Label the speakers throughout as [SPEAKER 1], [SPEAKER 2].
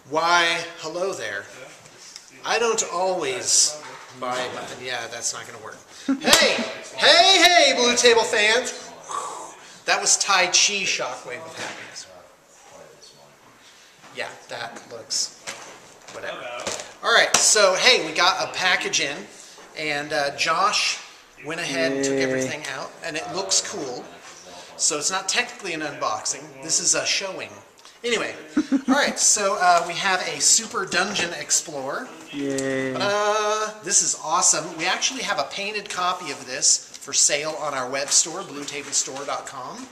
[SPEAKER 1] Why, hello there. I don't always buy, yeah, that's not going to work. Hey, Blue Table fans. That was Tai Chi Shockwave of Happiness. Yeah, that looks whatever. All right, so hey, we got a package in, and Josh went ahead and took everything out, and it looks cool. So it's not technically an unboxing. This is a showing. Anyway, all right, so we have a Super Dungeon Explorer.
[SPEAKER 2] Yay.
[SPEAKER 1] This is awesome. We actually have a painted copy of this for sale on our web store, bluetablestore.com.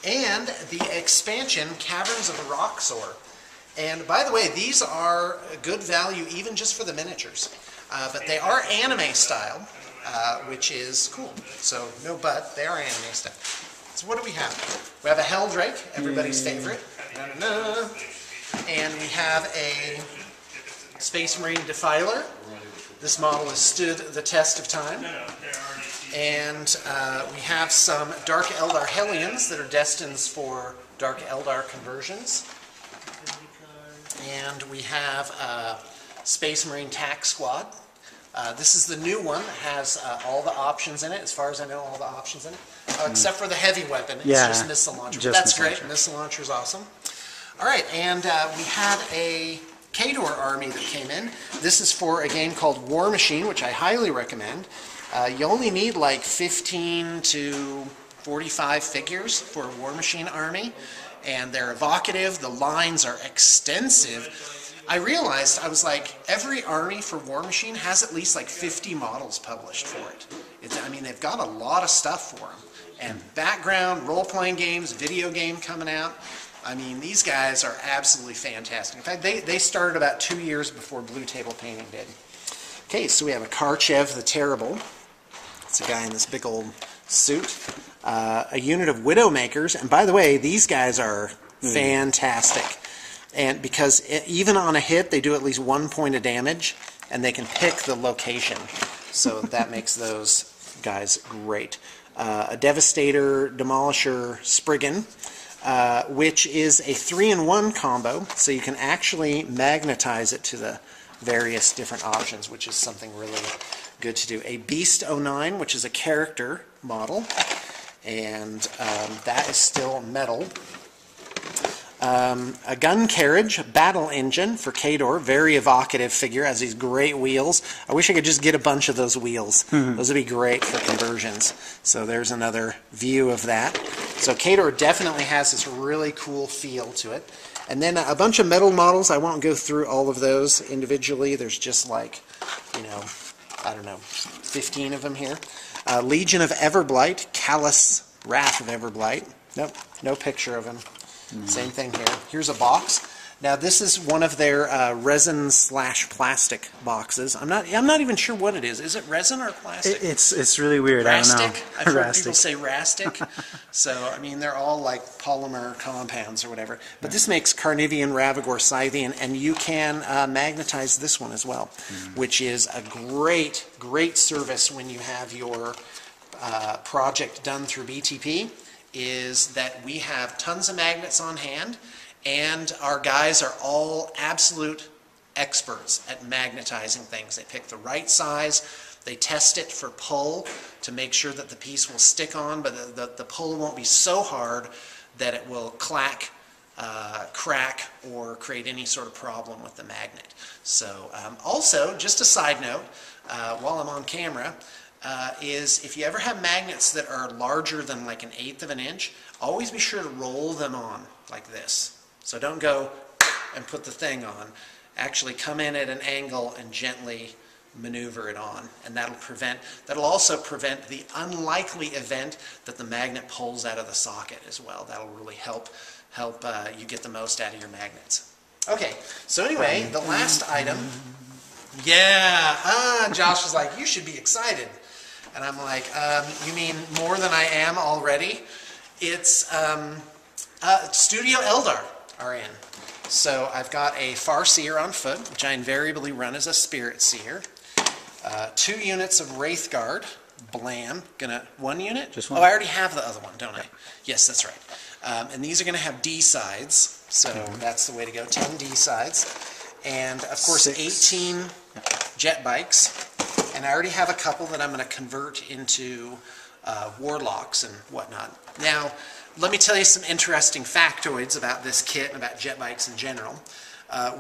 [SPEAKER 1] And the expansion, Caverns of the Roxor. And by the way, these are good value even just for the miniatures. But they are anime style, which is cool. So no but, they are anime style. So what do we have? We have a Helldrake, everybody's favorite. And we have a Space Marine Defiler. This model has stood the test of time. And we have some Dark Eldar Hellions that are destined for Dark Eldar conversions. And we have Space Marine Tac Squad. This is the new one. It has all the options in it, as far as I know, all the options in it. Except for the heavy weapon. It's just missile launcher. That's great. Missile launcher is awesome. All right, and we had a Khador army that came in. This is for a game called War Machine, which I highly recommend. You only need like 15 to 45 figures for a War Machine army, and they're evocative. The lines are extensive. I realized, I was like, every army for War Machine has at least like 50 models published for it. I mean, they've got a lot of stuff for them. And background, role-playing games, video game coming out. I mean, these guys are absolutely fantastic. In fact, they started about 2 years before Blue Table Painting did. Okay, so we have a Karchev the Terrible. It's a guy in this big old suit. A unit of Widowmakers. And by the way, these guys are fantastic. And because even on a hit, they do at least 1 point of damage, and they can pick the location. So that makes those guys great. A Devastator, Demolisher, Spriggan, which is a 3-in-1 combo, so you can actually magnetize it to the various different options, which is something really good to do. A Beast 09, which is a character model, and that is still metal. A gun carriage, battle engine for Khador, very evocative figure, has these great wheels. I wish I could just get a bunch of those wheels. Those would be great for conversions. So there's another view of that. So Khador definitely has this really cool feel to it. And then a bunch of metal models. I won't go through all of those individually. There's just like, you know, I don't know, 15 of them here. Legion of Everblight, Callous Wrath of Everblight. Nope, no picture of him. Same thing here. Here's a box. Now this is one of their resin/plastic boxes. I'm not even sure what it is. Is it resin or plastic?
[SPEAKER 2] It's really weird.
[SPEAKER 1] Rastic?
[SPEAKER 2] I don't know.
[SPEAKER 1] I've heard people say rastic. So I mean they're all like polymer compounds or whatever. But this makes Carnivean, Ravagor, Scythian, and you can magnetize this one as well, which is a great service when you have your project done through BTP. Is that we have tons of magnets on hand, and our guys are all absolute experts at magnetizing things. They pick the right size, they test it for pull to make sure that the piece will stick on, but the pull won't be so hard that it will clack, crack, or create any sort of problem with the magnet. So also, just a side note, while I'm on camera, is if you ever have magnets that are larger than like 1/8 of an inch, always be sure to roll them on like this. So don't go and put the thing on. Actually come in at an angle and gently maneuver it on, and that'll also prevent the unlikely event that the magnet pulls out of the socket as well. That'll really help you get the most out of your magnets. Okay, so anyway, the last item. Yeah, Josh was like, you should be excited. And I'm like, you mean more than I am already? It's Studio Eldar are in. So I've got a Farseer on foot, which I invariably run as a Spirit Seer. 2 units of Wraithguard, Blam. One unit?
[SPEAKER 2] Just one.
[SPEAKER 1] Oh, I already have the other one, don't I? Yes, that's right. And these are going to have D sides. So that's the way to go. 10 D sides. And of course 18 jet bikes. And I already have a couple that I'm going to convert into warlocks and whatnot. Now, let me tell you some interesting factoids about this kit and about jet bikes in general.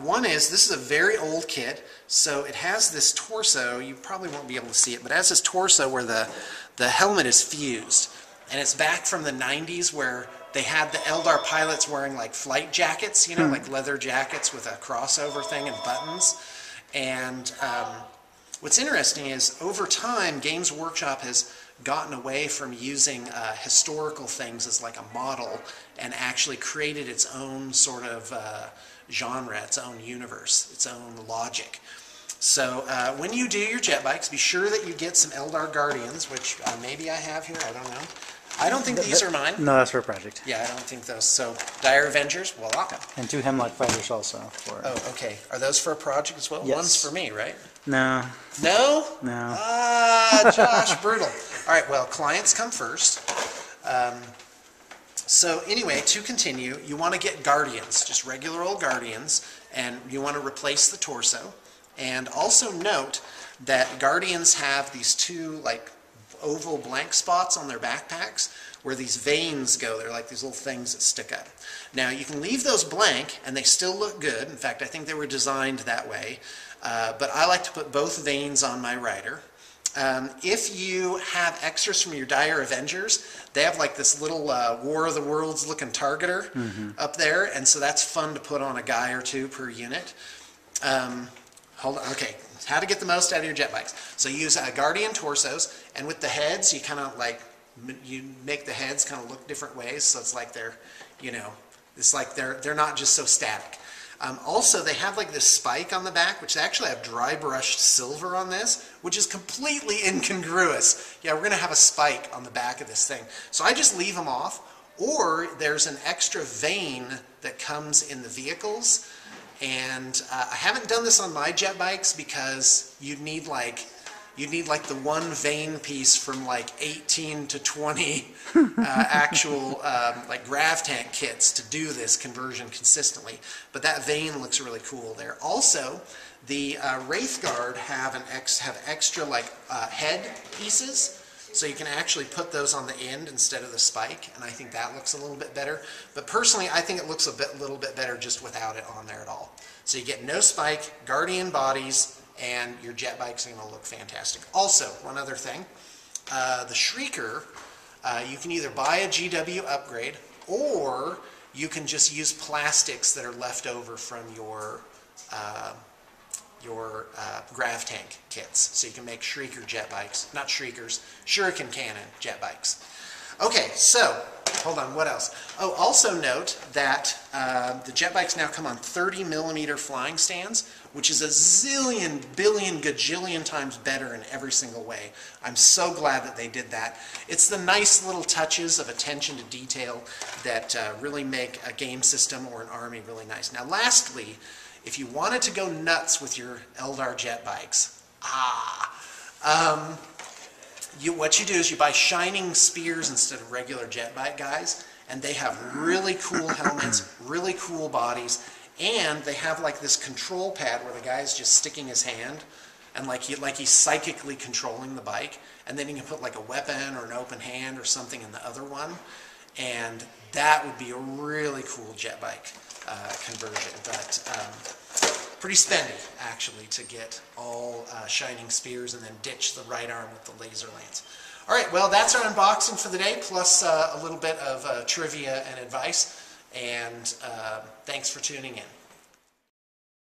[SPEAKER 1] One is, this is a very old kit, so it has this torso, you probably won't be able to see it, but it has this torso where the helmet is fused. And it's back from the 90s where they had the Eldar pilots wearing like flight jackets, you know, like leather jackets with a crossover thing and buttons. And what's interesting is, over time, Games Workshop has gotten away from using historical things as like a model and actually created its own sort of genre, its own universe, its own logic. So when you do your jet bikes, be sure that you get some Eldar Guardians, which maybe I have here, I don't know. I don't think these are mine.
[SPEAKER 2] No, that's for a project.
[SPEAKER 1] Yeah, I don't think those. So, Dire Avengers, voila.
[SPEAKER 2] And 2 Hemlock Fighters also. For.
[SPEAKER 1] Oh, okay. Are those for a project as well?
[SPEAKER 2] Yes.
[SPEAKER 1] One's for me, right?
[SPEAKER 2] No.
[SPEAKER 1] No?
[SPEAKER 2] No.
[SPEAKER 1] Ah, Josh, brutal. All right, well, clients come first. So anyway, to continue, you want to get Guardians, just regular old Guardians, and you want to replace the torso. And also note that Guardians have these 2, like, oval blank spots on their backpacks where these veins go. They're like these little things that stick up. Now, you can leave those blank and they still look good. In fact, I think they were designed that way. But I like to put both veins on my rider. If you have extras from your Dire Avengers, they have like this little War of the Worlds looking targeter up there, and so that's fun to put on a guy or 2 per unit. Hold on, okay, how to get the most out of your jet bikes. So you use Guardian torsos, and with the heads, you kind of like, you make the heads kind of look different ways, so it's like they're, you know, it's like they're not just so static. Also, they have like this spike on the back, which they actually have dry brushed silver on this, which is completely incongruous. Yeah, we're going to have a spike on the back of this thing. So I just leave them off, or there's an extra vein that comes in the vehicles. And I haven't done this on my jet bikes because you'd need like the one vein piece from like 18 to 20 actual like grav tank kits to do this conversion consistently. But that vein looks really cool there. Also, the Wraith Guard have extra like head pieces. So you can actually put those on the end instead of the spike, and I think that looks a little bit better. But personally, I think it looks a little bit better just without it on there at all. So you get no spike, Guardian bodies, and your jet bikes are going to look fantastic. Also, one other thing, the Shrieker, you can either buy a GW upgrade, or you can just use plastics that are left over from your grav tank kits. So you can make Shrieker jet bikes, not Shriekers, Shuriken Cannon jet bikes. Okay, so, hold on, what else? Oh, also note that the jet bikes now come on 30mm flying stands, which is a zillion, billion, gajillion times better in every single way. I'm so glad that they did that. It's the nice little touches of attention to detail that really make a game system or an army really nice. Now, lastly, if you wanted to go nuts with your Eldar jet bikes, what you do is you buy Shining Spears instead of regular jet bike guys, and they have really cool helmets, really cool bodies, and they have like this control pad where the guy's just sticking his hand and like he's psychically controlling the bike, and then you can put like a weapon or an open hand or something in the other one, and that would be a really cool jet bike conversion. But pretty spendy, actually, to get all Shining Spears and then ditch the right arm with the laser lance. All right, well, that's our unboxing for the day, plus a little bit of trivia and advice. And thanks for tuning in.